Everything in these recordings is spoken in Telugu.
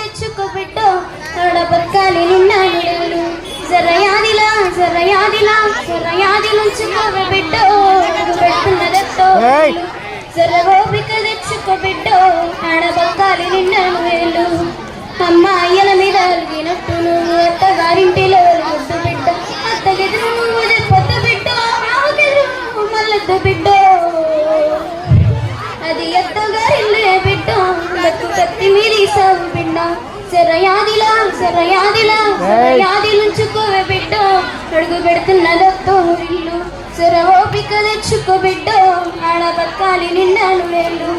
తెచ్చుకోబెట్టో ఆడ బతకాలి నిన్నాడు జరయాదిలా జరయాదిలుంచుకోవే బిడ్డో పెడుతున్నదట్టో జర ఓపిక తెచ్చుకోబెట్టో ఆడ బతకాలి నిన్నాడు వేలు అమ్మాయిల మీద అలిగినట్టు నువ్వు అత్తగారింటిలో ముద్దు బిడ్డ అత్తగెదురు నువ్వు చెప్పొద్ద బిడ్డ మల్లద్ద బిడ్డ అది అత్తగారిల్లే బిడ్డ బతుకు కత్తి మీది సాగు బిడ్డ జరయాదిలుంచుకోవే బిడ్డ అడుగు పెడుతున్నదత్తో ఇల్లు జర ఓపిక తెచ్చుకో బిడ్డ ఆడ బతకాలి నిన్నాను వేలు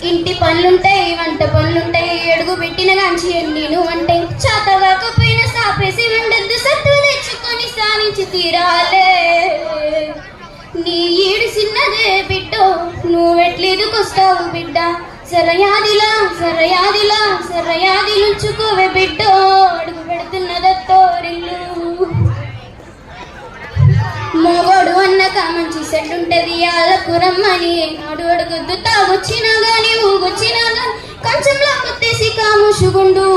ఇంటి పనులుంటాయి వంట పనులుంటాయి అడుగు పెట్టిన గాంచి నేను అంటే చేత కాకపోయినా సాపేసి ఉండద్దు సత్తు తెచ్చుకొని సాధించి తీరాలే నీ ఈడు చిన్నదే బిడ్డో నువ్వెట్లేదుకొస్తావు బిడ్డ జరయాదిలుంచుకోవే బిడ్డో అడుగు పెడుతున్నదత్తోరిల్లు మోగోడు అన్నక మంచి సెట్ ఉంటది ఆళ్ళకు రమ్మని నాడు అడుగుద్దు తాగొచ్చినా గాని ఊగొచ్చినా గాని కంచంలో కొత్తేసి కాముషుగుండు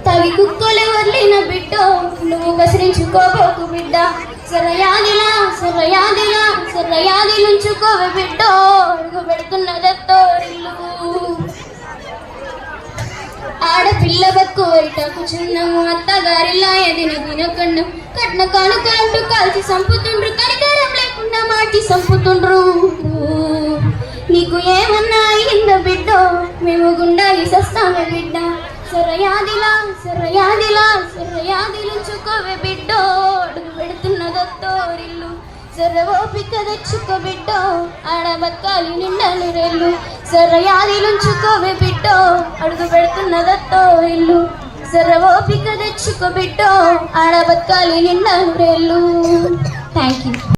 తవి కుక్కలే వర్లిన బిడ్డో నువ్వు కసిరించుకోబోకు బిడ్డ జరయాదిలుంచుకోవే బిడ్డో అడుగు పెడుతున్నదత్తోరిల్లు ఆడపిల్ల బక్కు బయట కూర్చున్నాము అత్తగారిలా తినకన్నా కట్న కానుకలంటూ కాల్చి సంపుతుండ్రు కనికరం లేకుండా మాటి సంపుతుండ్రు నీకు ఏమన్నా అయిందో బిడ్డో మేము గుండాలి సస్తామే బిడ్డ జరయాదిలుంచుకోవే బిడ్డో అడుగు పెడుతున్నదత్తోరిల్లు జర ఓపిక తెచ్చుకో బిడ్డో ఆడ బతకాలి నిండలు రెల్లు జరయాదిలుంచుకోవే బిడ్డో అడుగు పెడుతున్నదత్తో ఇల్లు జర ఓపిక తెచ్చుకో బిడ్డో ఆడ బతకాలి నిండలు రెల్లు థ్యాంక్ యూ